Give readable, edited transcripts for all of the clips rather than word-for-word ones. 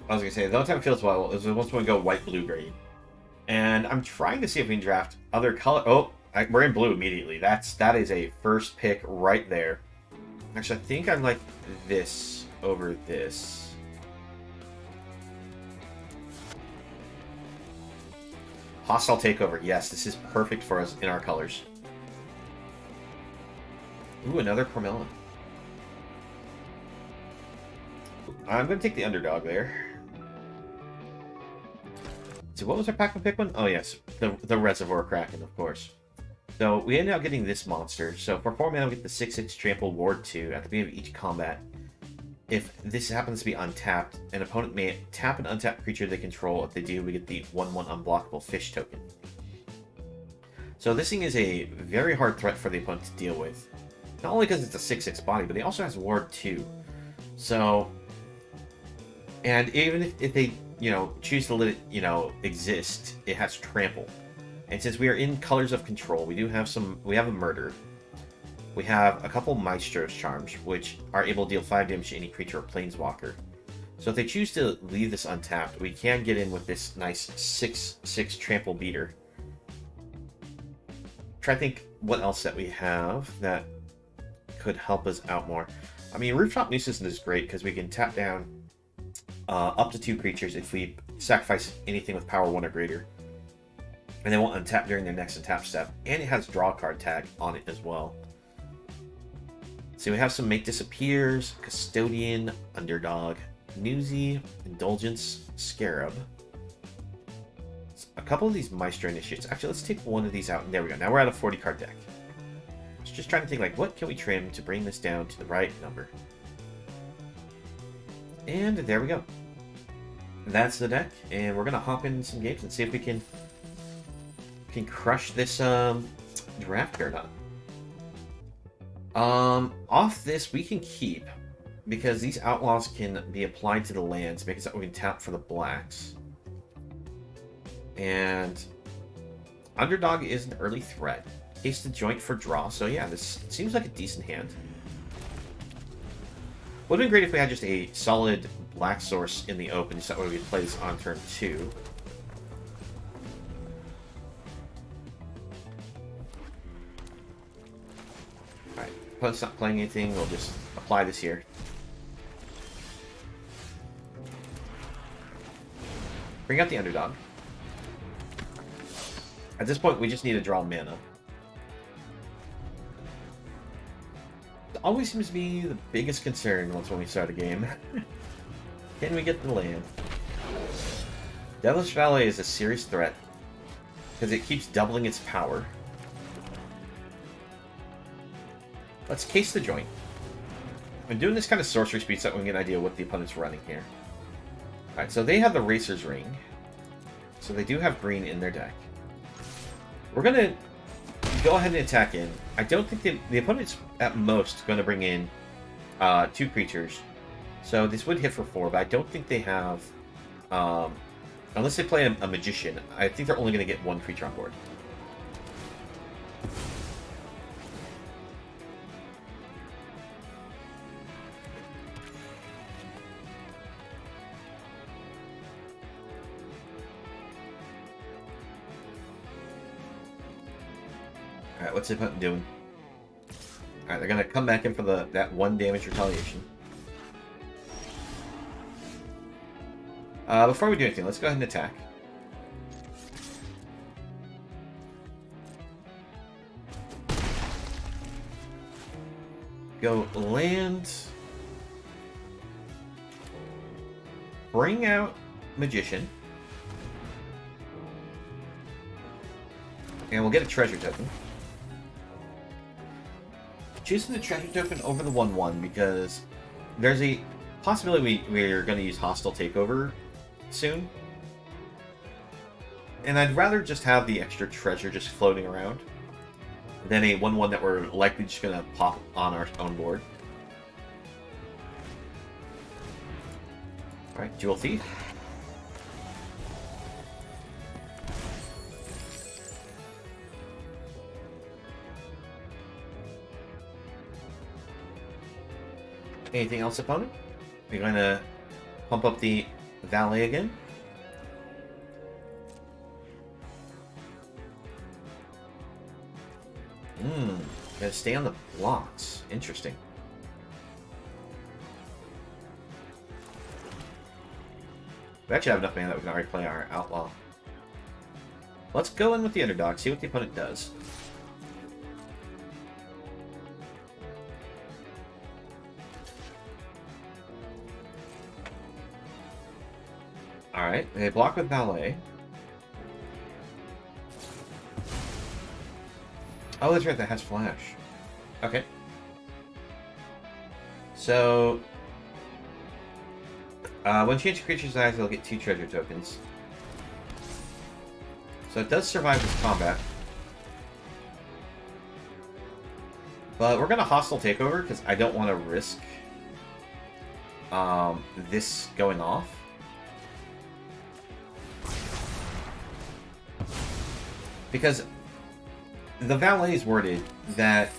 I was gonna say the only time it feels well is once we go white, blue, green, and I'm trying to see if we can draft other color. Oh, we're in blue immediately. That is a first pick right there. Actually, I think I like this over this. Hostile Takeover. Yes, this is perfect for us in our colors. Ooh, another Cormela. I'm going to take the underdog there. So what was our pack and pick one? Oh, yes. The Reservoir Kraken, of course. So we ended up getting this monster. So for 4 mana, we get the 6/6 Trample Ward 2 at the beginning of each combat. If this happens to be untapped, an opponent may tap an untapped creature they control. If they do, we get the 1/1 unblockable fish token. So this thing is a very hard threat for the opponent to deal with. Not only because it's a 6/6 body, but he also has Ward 2. So, and even if they, choose to let it, exist, it has Trample. And since we are in colors of control, we have a Murder. We have a couple Maestro's Charms, which are able to deal 5 damage to any creature or planeswalker. So if they choose to leave this untapped, we can get in with this nice 6/6 Trample Beater. Try to think what else that we have that could help us out more. I mean, Rooftop Nuisance is great because we can tap down up to 2 creatures if we sacrifice anything with power 1 or greater. And they won't untap during their next untap step. And it has draw card tag on it as well. So we have some Make Disappears, Custodian, Underdog, Newsy, Indulgence, Scarab. A couple of these Maestro Initiates. Actually, let's take one of these out. And there we go. Now we're at a 40 card deck. I was just trying to think, like, what can we trim to bring this down to the right number? And there we go. That's the deck. And we're going to hop in some games and see if we can crush this draft paradigm. Off this, we can keep, because these outlaws can be applied to the lands, making so we can tap for the blacks. And Underdog is an early threat. Case the Joint for draw, so yeah, this seems like a decent hand. Would have been great if we had just a solid black source in the open, so that way we could play this on turn 2. Alright, opponent's not playing anything, we'll just apply this here. Bring out the Underdog. At this point, we just need to draw mana. It always seems to be the biggest concern once when we start a game. Can we get the land? Devilish Valet is a serious threat, because it keeps doubling its power. Let's Case the Joint. I'm doing this kind of sorcery speed so that we can get an idea what the opponent's running here. Alright, so they have the Racer's Ring. So they do have green in their deck. We're going to go ahead and attack in. I don't think the opponent's at most going to bring in 2 creatures. So this would hit for 4, but I don't think they have... unless they play a Magician, I think they're only going to get 1 creature on board. Alright, what's the opponent doing? Alright, they're gonna come back in for that 1 damage retaliation. Before we do anything, let's go ahead and attack. Go land. Bring out Magician. And we'll get a treasure token. Choosing the treasure token over the 1/1 because there's a possibility we're going to use Hostile Takeover soon. And I'd rather just have the extra treasure just floating around than a 1/1 that we're likely just going to pop on our own board. Alright, Jewel Thief. Anything else, opponent? We're going to pump up the Valet again. Gotta stay on the blocks. Interesting. We actually have enough mana that we can already play our Outlaw. Let's go in with the underdog, see what the opponent does. Alright, they block with Valet. Oh, that's right, that has Flash. Okay. So, when changing creatures' eyes, they'll get 2 treasure tokens. So it does survive this combat. But we're going to Hostile Takeover, because I don't want to risk this going off. Because the Valet is worded that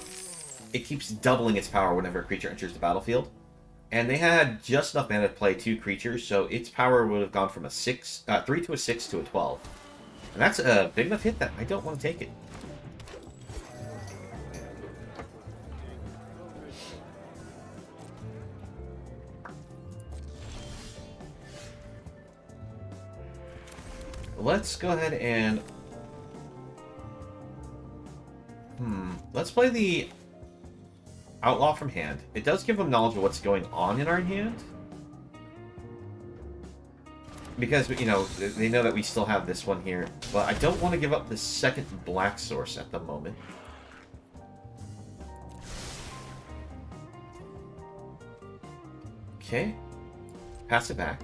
it keeps doubling its power whenever a creature enters the battlefield. And they had just enough mana to play 2 creatures, so its power would have gone from a 3 to a 6 to a 12. And that's a big enough hit that I don't want to take it. Let's go ahead and... Let's play the Outlaw from hand. It does give them knowledge of what's going on in our hand. Because, you know, they know that we still have this one here. But I don't want to give up the second black source at the moment. Okay. Pass it back.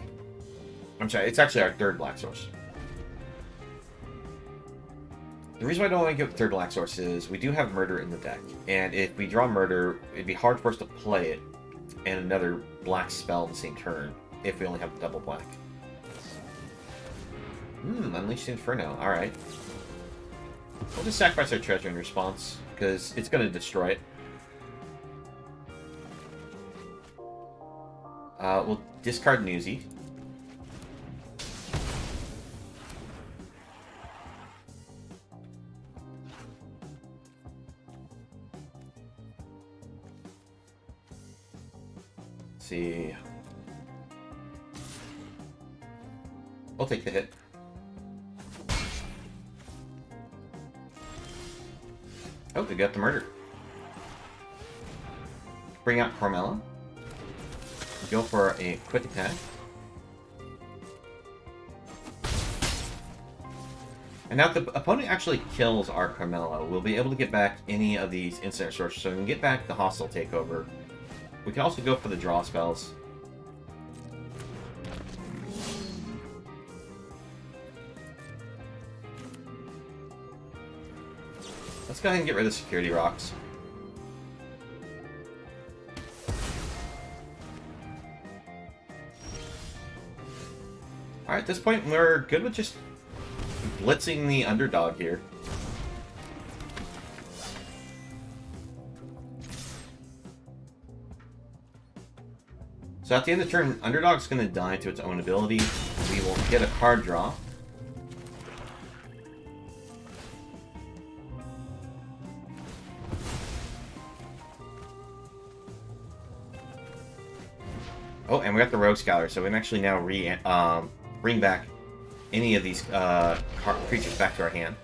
I'm sorry, it's actually our third black source. The reason why I don't want to give the third black source is we do have Murder in the deck. And if we draw Murder, it'd be hard for us to play it and another black spell in the same turn if we only have the double black. Unleashed Inferno. Alright. We'll just sacrifice our treasure in response, because it's going to destroy it. We'll discard Newsy. See. We'll take the hit. Oh, we got the Murder. Bring out Cormela. Go for a quick attack. And now if the opponent actually kills our Cormela, we'll be able to get back any of these instant resources. So we can get back the Hostile Takeover. We can also go for the draw spells. Let's go ahead and get rid of the security rocks. Alright, at this point, we're good with just blitzing the underdog here. So at the end of the turn, underdog's going to die to its own ability. We will get a card draw. Oh, and we got the Rogue Scholar, so we can actually now bring back any of these creatures back to our hand.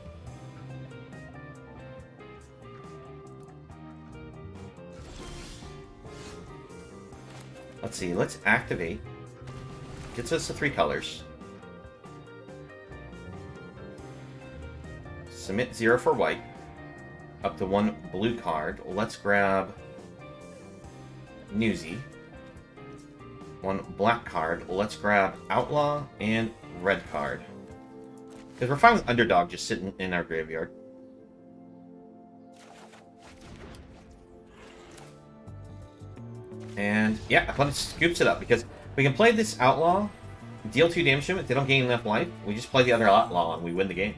Let's see, let's activate. Gets us to 3 colors. Submit 0 for white. Up to 1 blue card. Let's grab Newsy. 1 black card. Let's grab Outlaw and red card. Because we're fine with Underdog just sitting in our graveyard. And yeah, opponent scoops it up because we can play this Outlaw, deal 2 damage to him. If they don't gain enough life, we just play the other Outlaw and we win the game.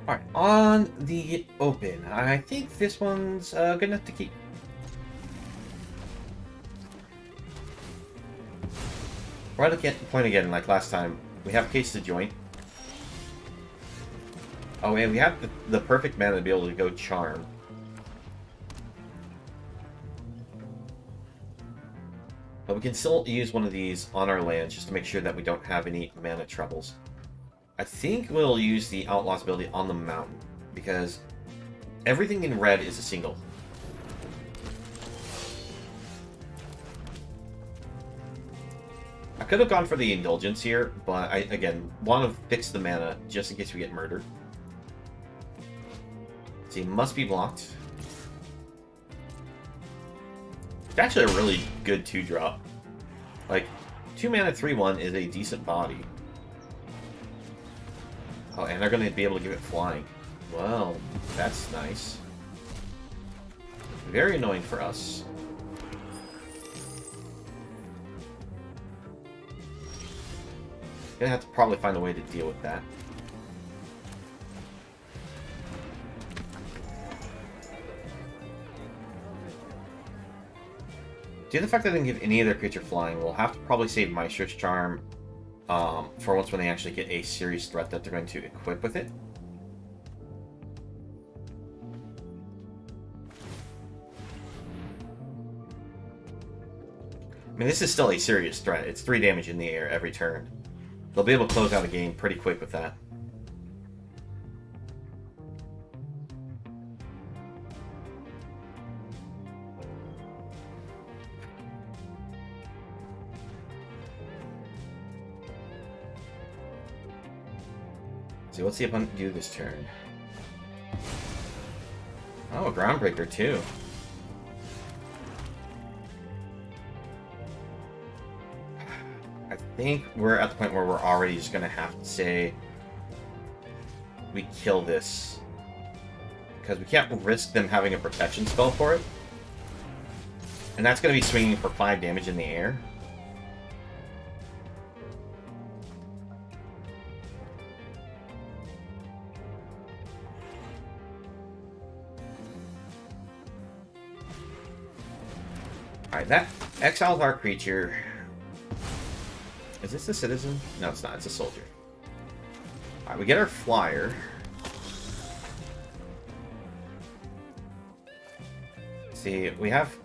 Alright, on the open. I think this one's good enough to keep. We're at the point again, like last time. We have Case the Joint. Oh, and we have the perfect mana to be able to go Charm. But we can still use one of these on our lands just to make sure that we don't have any mana troubles. I think we'll use the Outlaw's ability on the mountain, because everything in red is a single. I could have gone for the Indulgence here, but I, again, want to fix the mana just in case we get murdered. See, must be blocked. It's actually a really good 2-drop. Like, 2 mana 3/1 is a decent body. Oh, and they're going to be able to give it flying. Well, that's nice. Very annoying for us. Gonna have to probably find a way to deal with that. Due to the fact that I didn't give any other creature flying, we'll have to probably save Maestro's Charm for once when they actually get a serious threat that they're going to equip with it. I mean, this is still a serious threat. It's 3 damage in the air every turn. They'll be able to close out a game pretty quick with that. See, what's the opponent do this turn? Oh, a Groundbreaker too. I think we're at the point where we're already just going to have to say we kill this. Because we can't risk them having a protection spell for it. And that's going to be swinging for 5 damage in the air. Alright, that exiles our creature. Is this a citizen? No, it's not. It's a soldier. Alright, we get our flyer. See, we have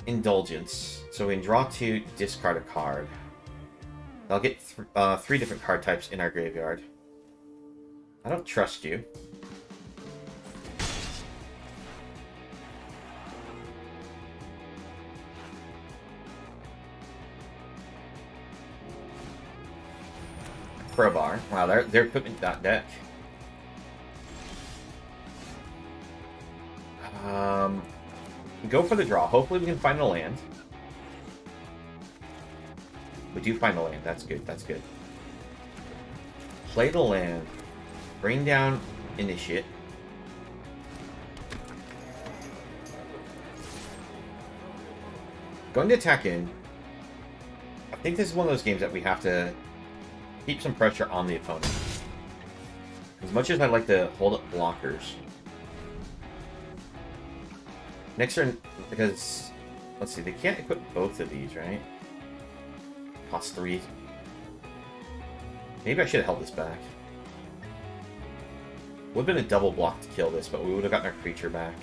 Indulgence. So we can draw 2, discard a card. I'll get 3 different card types in our graveyard. I don't trust you. Crowbar. Wow, their equipment deck. Go for the draw. Hopefully we can find a land. We do find a land. That's good. That's good. Play the land. Bring down Initiate. Going to attack in. I think this is one of those games that we have to keep some pressure on the opponent. As much as I like to hold up blockers. Next turn, because, let's see, they can't equip both of these, right? Cost 3. Maybe I should have held this back. Would have been a double block to kill this, but we would have gotten our creature back.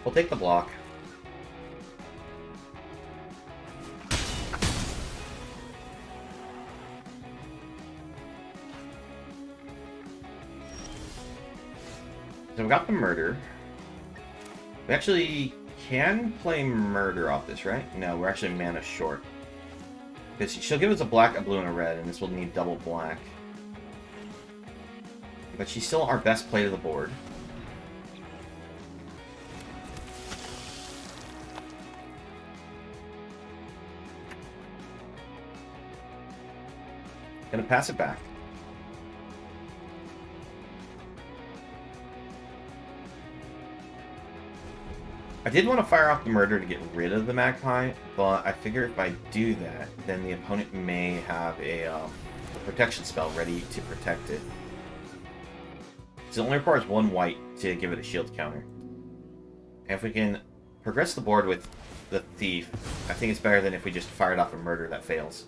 We'll take the block. So we got the murder. We actually can play Murder off this, right? No, we're actually mana short. Because she'll give us a black, a blue, and a red, and this will need double black. But she's still our best play to the board. Gonna pass it back. I did want to fire off the Murder to get rid of the Magpie, but I figure if I do that, then the opponent may have a protection spell ready to protect it. So it only requires 1 white to give it a shield counter. And if we can progress the board with the Thief, I think it's better than if we just fired off a Murder that fails.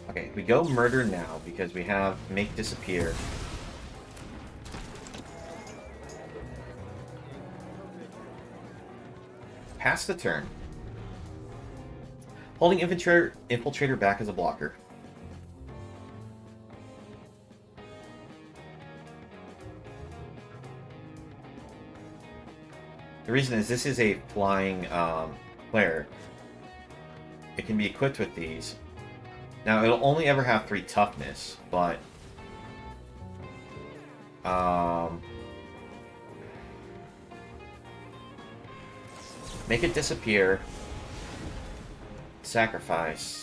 Okay, we go Murder now because we have Make Disappear. Pass the turn. Holding Infiltrator back as a blocker. The reason is this is a flying player. It can be equipped with these. Now, it'll only ever have 3 toughness, but... make it disappear. Sacrifice.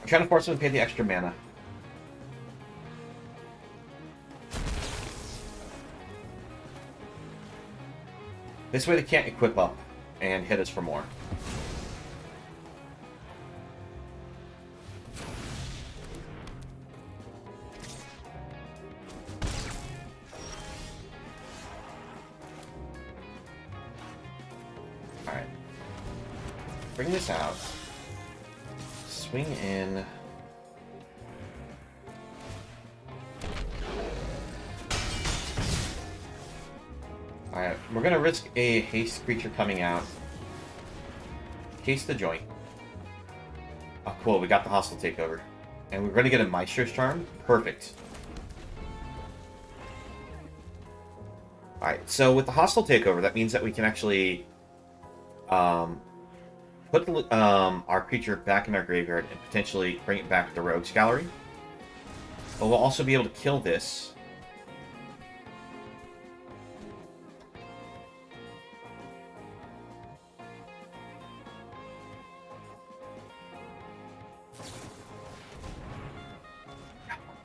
I'm trying to force them to pay the extra mana. This way they can't equip up and hit us for more. Alright. Bring this out. Swing in. Alright, we're gonna risk a haste creature coming out. Case the joint. Oh, cool, we got the Hostile Takeover. And we're gonna get a Maestro's Charm. Perfect. Alright, so with the Hostile Takeover, that means that we can actually put the, our creature back in our graveyard and potentially bring it back to the Rogue's Gallery. But we'll also be able to kill this.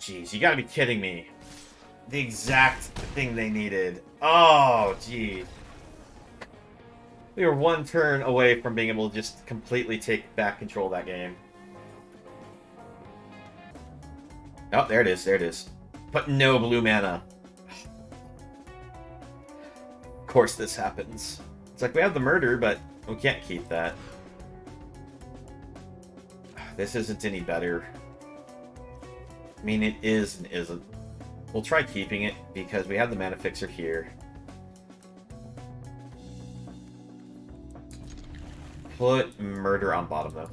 Jeez, you gotta be kidding me. The exact thing they needed. Oh, gee. We were one turn away from being able to just completely take back control of that game. Oh, there it is, there it is. But no blue mana. Of course this happens. It's like we have the Murder, but we can't keep that. This isn't any better. I mean, it is and isn't. We'll try keeping it because we have the Mana Fixer here. Put Murder on bottom, though.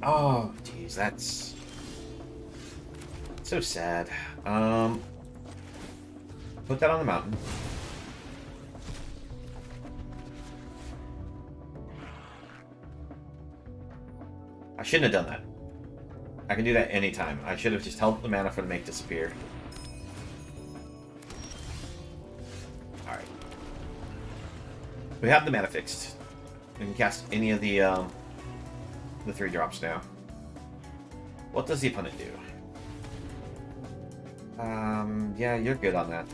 Oh, jeez, that's so sad. Put that on the mountain. I shouldn't have done that. I can do that anytime. I should have just held the mana for the Make Disappear. Alright. We have the mana fixed. We can cast any of the 3 drops now. What does the opponent do? Yeah, you're good on that.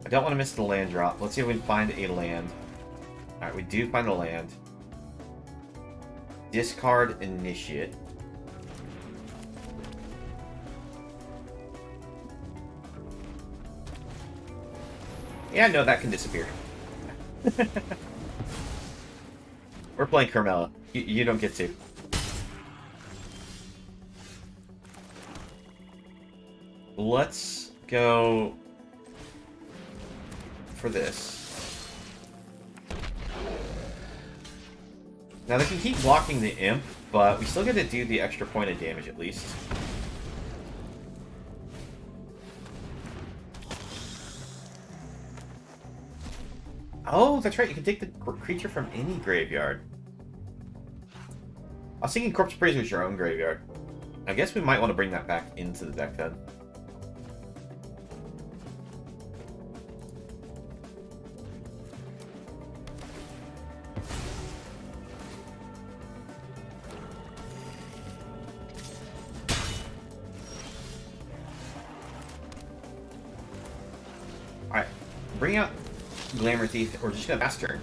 I don't want to miss the land drop. Let's see if we can find a land. Alright, we do find a land. Discard Initiate. Yeah, no, that can disappear. We're playing Cormela. You don't get to. Let's go for this. Now, they can keep blocking the imp, but we still get to do the extra point of damage at least. Oh, that's right. You can take the creature from any graveyard. I was thinking Corpse Praise was your own graveyard. I guess we might want to bring that back into the deck then. Alright. Bring out Glamour Thief. We're just going to pass turn.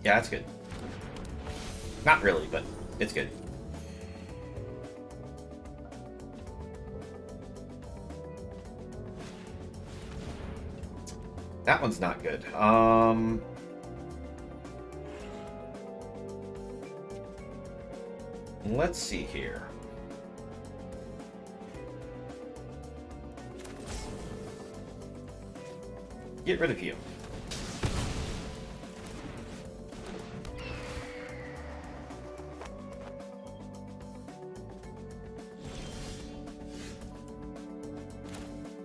Yeah, that's good. Not really, but it's good. That one's not good. Let's see here. Get rid of you.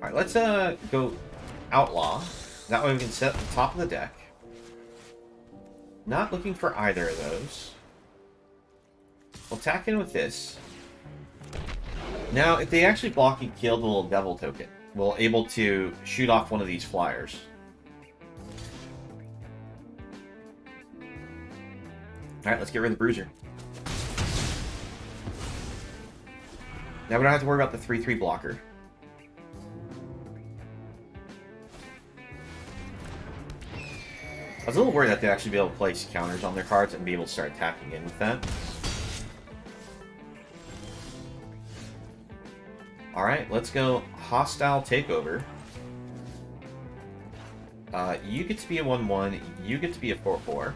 Alright, let's go Outlaw. That way we can set the top of the deck. Not looking for either of those. We'll attack in with this. Now, if they actually block and kill the little devil token, we'll able to shoot off one of these flyers. Alright, let's get rid of the Bruiser. Now we don't have to worry about the 3/3 blocker. I was a little worried that they'd actually be able to place counters on their cards and be able to start attacking in with that. Alright, let's go Hostile Takeover. You get to be a 1/1, you get to be a 4/4.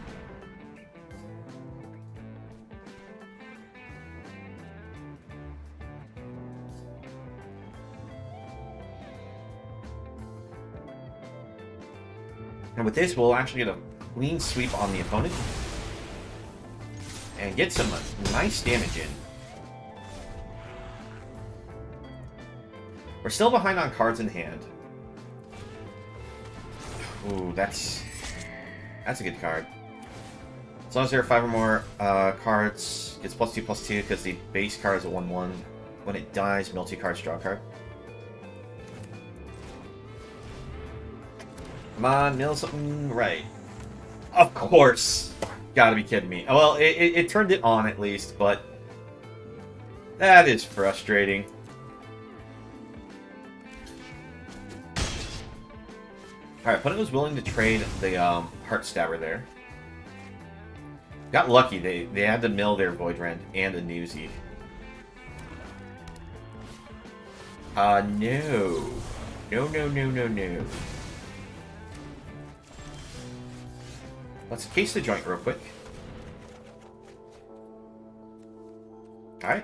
And with this, we'll actually get a clean sweep on the opponent. And get some nice damage in. We're still behind on cards in hand. Ooh, that's a good card. As long as there are 5 or more cards, it's +2/+2 because the base card is a 1/1. When it dies, mill 2 cards, draw a card. Come on, mill something right. Of course. Gotta be kidding me. Well, it turned it on at least, but that is frustrating. Alright, opponent was willing to trade the Heart Stabber there. Got lucky. They had to mill their Void Rend and a Newsy. No. No. Let's case the joint real quick. Alright.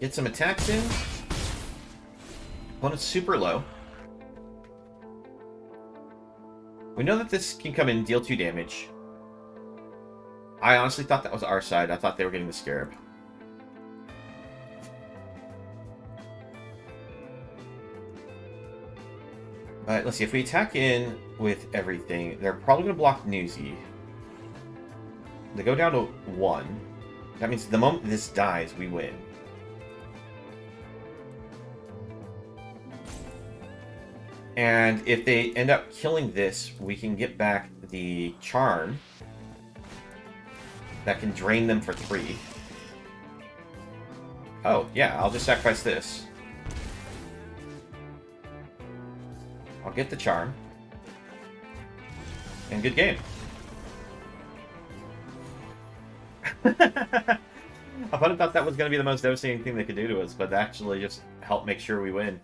Get some attacks in. Opponent's super low. We know that this can come in and deal 2 damage. I honestly thought that was our side. I thought they were getting the Scarab. Alright, let's see. If we attack in with everything, they're probably going to block Newsy. They go down to 1. That means the moment this dies, we win. And if they end up killing this, we can get back the Charm. That can drain them for 3. Oh, yeah, I'll just sacrifice this. I'll get the charm. And good game. I thought that was going to be the most devastating thing they could do to us, but actually just help make sure we win.